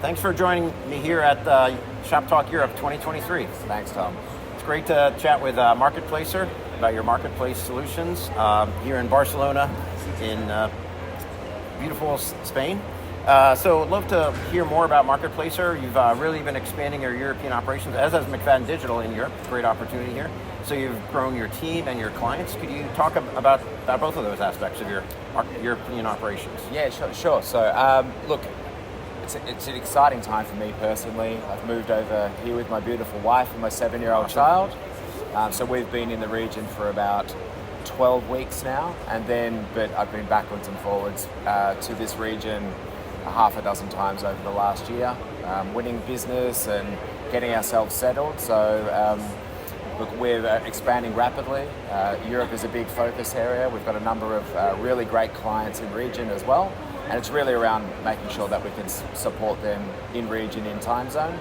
Thanks for joining me here at Shoptalk Europe 2023. Thanks, Tom. It's great to chat with Marketplacer about your marketplace solutions here in Barcelona in beautiful Spain. So I'd love to hear more about Marketplacer. You've really been expanding your European operations, as has McFadden Digital in Europe. Great opportunity here. So you've grown your team and your clients. Could you talk about both of those aspects of your European operations? Yeah, sure. So, look, it's an exciting time for me personally. I've moved over here with my beautiful wife and my 7-year-old child. So we've been in the region for about 12 weeks now, but I've been backwards and forwards to this region a half a dozen times over the last year, winning business and getting ourselves settled. So look, we're expanding rapidly. Europe is a big focus area. We've got a number of really great clients in region as well. And it's really around making sure that we can support them in region, in time zone.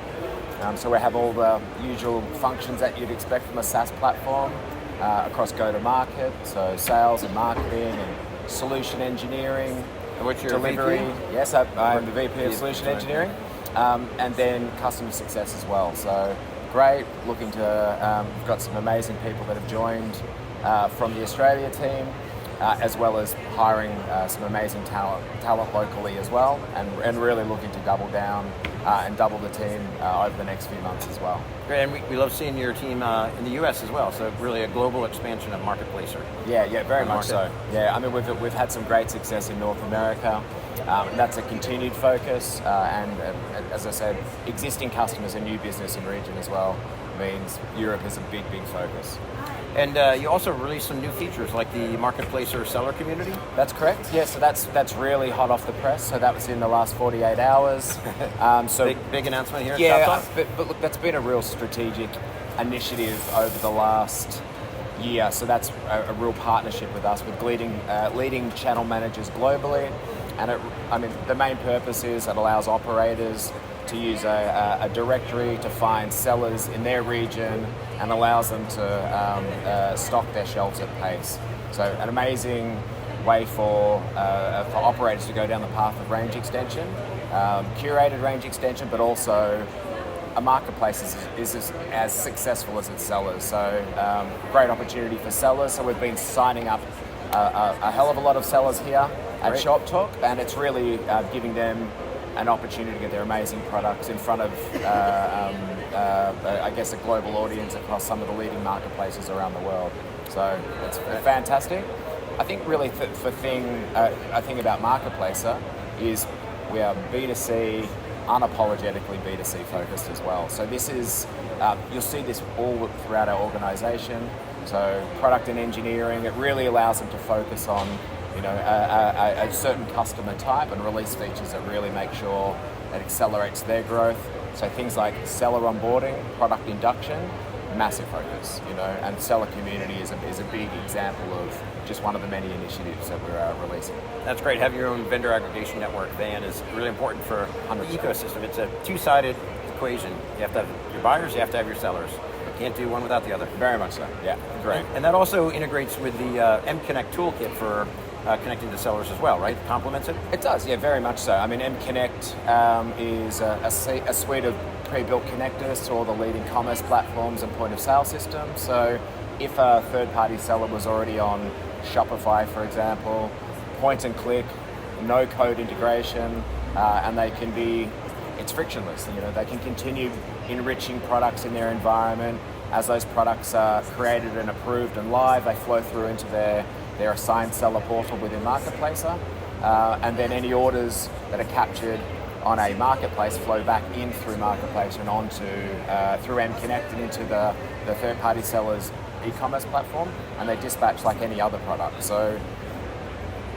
So we have all the usual functions that you'd expect from a SaaS platform across go-to-market, so sales and marketing and solution engineering. And what's your delivery? VP? Yes, I'm the VP of Solution Engineering, and then customer success as well. So great, looking to, we've got some amazing people that have joined from the Australia team, as well as hiring some amazing talent locally as well, and really looking to double down and double the team over the next few months as well. Great, and we love seeing your team in the US as well, so really a global expansion of Marketplacer. Yeah, very much so. Yeah, I mean, we've had some great success in North America. That's a continued focus, and as I said, existing customers and new business in region as well means Europe is a big focus. And you also released some new features like the Marketplacer seller community? That's correct, yeah, so that's really hot off the press, so that was in the last 48 hours. So big announcement here at Shoptalk? But look, that's been a real strategic initiative over the last year, so that's a real partnership with us, with leading channel managers globally, and the main purpose is it allows operators to use a directory to find sellers in their region and allows them to stock their shelves at pace. So an amazing way for operators to go down the path of range extension, curated range extension, but also a marketplace is as successful as its sellers. So great opportunity for sellers. So we've been signing up a hell of a lot of sellers here at Shoptalk, and it's really giving them an opportunity to get their amazing products in front of, I guess, a global audience across some of the leading marketplaces around the world. So it's fantastic. I think really a thing about Marketplacer is we are B2C, unapologetically B2C focused as well. So this is, you'll see this all throughout our organization. So product and engineering, it really allows them to focus on a certain customer type and release features that really make sure it accelerates their growth. So things like seller onboarding, product induction, massive focus, and seller community is a big example of just one of the many initiatives that we're releasing. That's great. Having your own vendor aggregation network, Van, is really important for the ecosystem. It's a two-sided equation. You have to have your buyers, you have to have your sellers. You can't do one without the other. Very much so, yeah. Great. And that also integrates with the M-Connect toolkit for connecting to sellers as well, right? Complements it? It does, yeah, very much so. I mean, M-Connect is a suite of pre-built connectors to all the leading commerce platforms and point-of-sale systems. So if a third-party seller was already on Shopify, for example, point and click, no code integration, and it's frictionless. They can continue enriching products in their environment. As those products are created and approved and live, they flow through into their assigned seller portal within Marketplacer, and then any orders that are captured on a marketplace flow back in through Marketplacer and onto through M-Connect and into the third-party seller's e-commerce platform, and they dispatch like any other product. So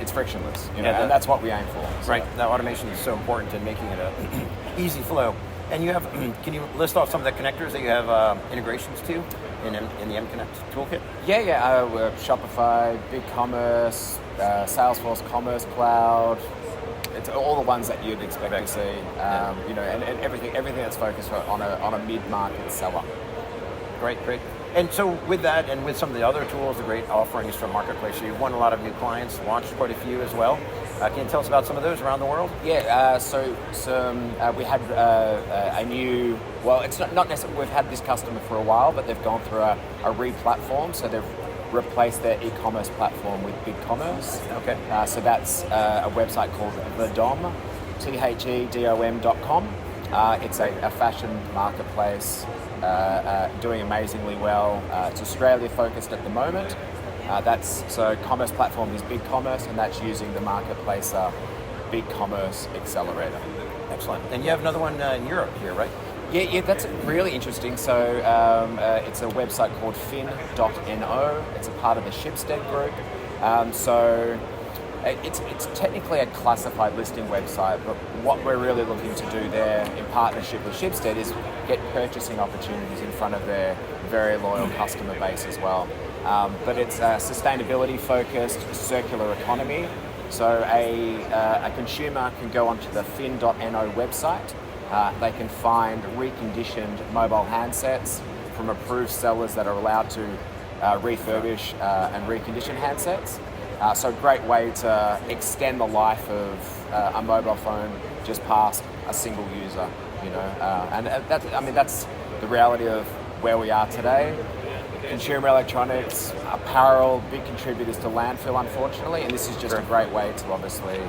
it's frictionless, and that's what we aim for. So. Right, that automation is so important in making it a easy flow. And you have, can you list off some of the connectors that you have integrations to in the M-Connect toolkit? Yeah, Shopify, BigCommerce, Salesforce Commerce Cloud. It's all the ones that you'd expect to see, and everything that's focused on a mid-market seller. Great. And so with that and with some of the other tools, the great offerings from Marketplace, you've won a lot of new clients, launched quite a few as well. Can you tell us about some of those around the world? Yeah, we had a new, well, it's not necessarily, we've had this customer for a while, but they've gone through a re-platform, so they've replaced their e-commerce platform with BigCommerce. Okay. So that's a website called thedom, thedom.com. It's a fashion marketplace, doing amazingly well. It's Australia focused at the moment. So commerce platform is BigCommerce, and that's using the marketplace BigCommerce Accelerator. Excellent. And you have another one in Europe here, right? Yeah, that's really interesting. So it's a website called fin.no. It's a part of the Shipstead group. It's technically a classified listing website, but what we're really looking to do there in partnership with Shipstead is get purchasing opportunities in front of their very loyal customer base as well. But it's a sustainability-focused circular economy. So a consumer can go onto the fin.no website. They can find reconditioned mobile handsets from approved sellers that are allowed to refurbish and recondition handsets. So a great way to extend the life of a mobile phone just past a single user, and that's the reality of where we are today. Consumer electronics, apparel, big contributors to landfill, unfortunately, and this is just a great way to obviously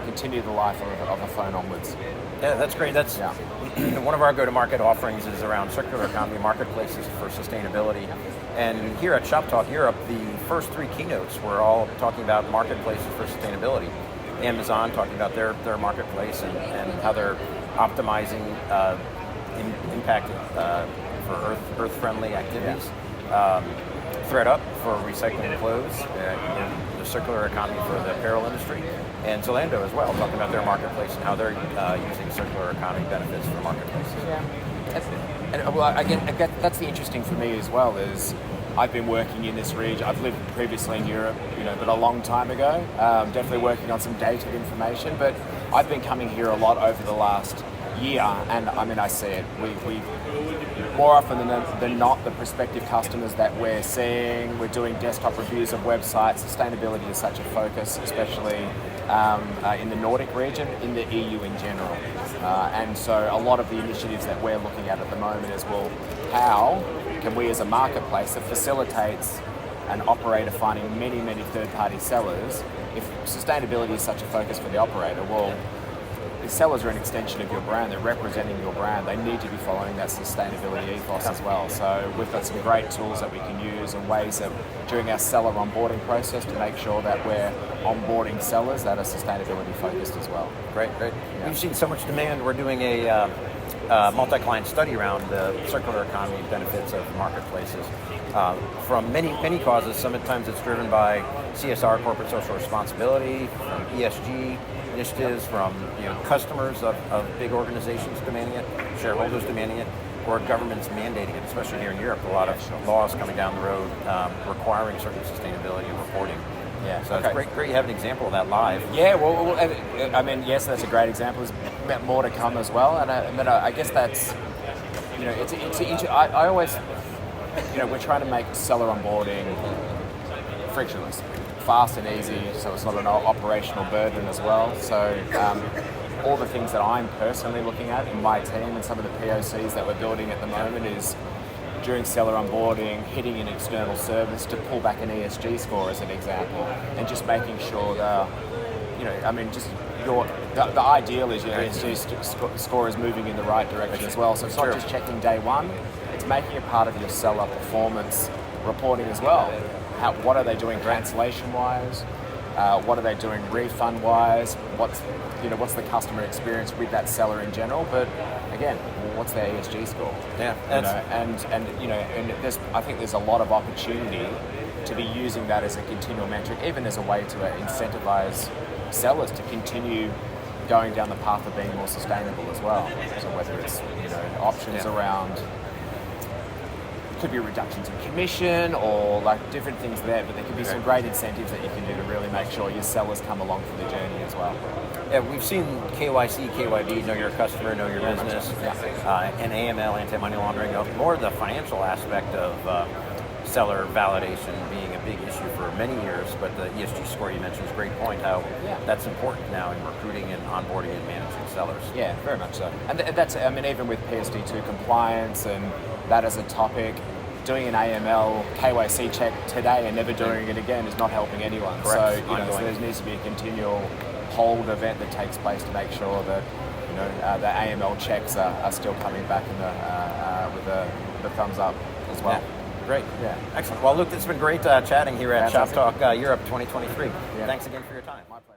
continue the life of a phone onwards. Yeah, that's great. That's one of our go-to-market offerings is around circular economy marketplaces for sustainability. And here at Shoptalk Europe, the first 3 keynotes were all talking about marketplaces for sustainability. Amazon talking about their marketplace and how they're optimizing impact for earth-friendly activities. ThreadUp for recycling clothes, the circular economy for the apparel industry, and Zalando as well, talking about their marketplace and how they're using circular economy benefits for marketplaces. Again, that's the interesting for me as well is I've been working in this region. I've lived previously in Europe, but a long time ago. Definitely working on some dated information, but I've been coming here a lot over the last year, and I see it. We more often than not, the prospective customers that we're seeing, we're doing desktop reviews of websites. Sustainability is such a focus, especially in the Nordic region, in the EU in general. And so a lot of the initiatives that we're looking at the moment is, well, how can we as a marketplace that facilitates an operator finding many, many third-party sellers, if sustainability is such a focus for the operator, well, the sellers are an extension of your brand, they're representing your brand, they need to be following that sustainability ethos as well. So we've got some great tools that we can use and ways that during our seller onboarding process to make sure that we're onboarding sellers that are sustainability focused as well. Great. Yeah. We've seen so much demand, we're doing a multi-client study around the circular economy benefits of marketplaces. From many causes. Sometimes it's driven by CSR, corporate social responsibility, from ESG initiatives, from customers of big organizations demanding it, shareholders demanding it, or governments mandating it. Especially here in Europe, a lot of laws coming down the road requiring certain sustainability and reporting. Yeah, so it's great you have an example of that live. Yeah, well, yes, that's a great example. There's more to come as well, and I guess that's, I always, we're trying to make seller onboarding frictionless, fast and easy, so it's not an operational burden as well. So all the things that I'm personally looking at in my team and some of the POCs that we're building at the moment is during seller onboarding, hitting an external service to pull back an ESG score as an example, and just making sure that, the ideal is your ESG score is moving in the right direction as well. So it's not just checking day one, it's making it part of your seller performance reporting as well. What are they doing cancellation-wise? What are they doing refund-wise? What's the customer experience with that seller in general? But again, what's their ESG score? Yeah, I think there's a lot of opportunity to be using that as a continual metric, even as a way to incentivize sellers to continue going down the path of being more sustainable as well. So whether it's options around, could be reductions in commission or different things there, but there could be some great incentives that you can do to really make sure your sellers come along for the journey as well. Yeah, we've seen KYC, KYB, know your customer, know your business, and AML, anti-money laundering, more of the financial aspect of seller validation being a big issue for many years, but the ESG score you mentioned is a great point, how that's important now in recruiting and onboarding and managing sellers. Yeah, very much so. And that's, I mean, even with PSD2 compliance and that as a topic, doing an AML KYC check today and never doing it again is not helping anyone. Correct. So, so there needs to be a continual hold event that takes place to make sure that the AML checks are still coming back in with the thumbs up as well. Yeah. Great. Yeah. Excellent. Well, Luke, it's been great chatting here at Fantastic. Shoptalk Europe 2023. Yeah. Thanks again for your time. My pleasure.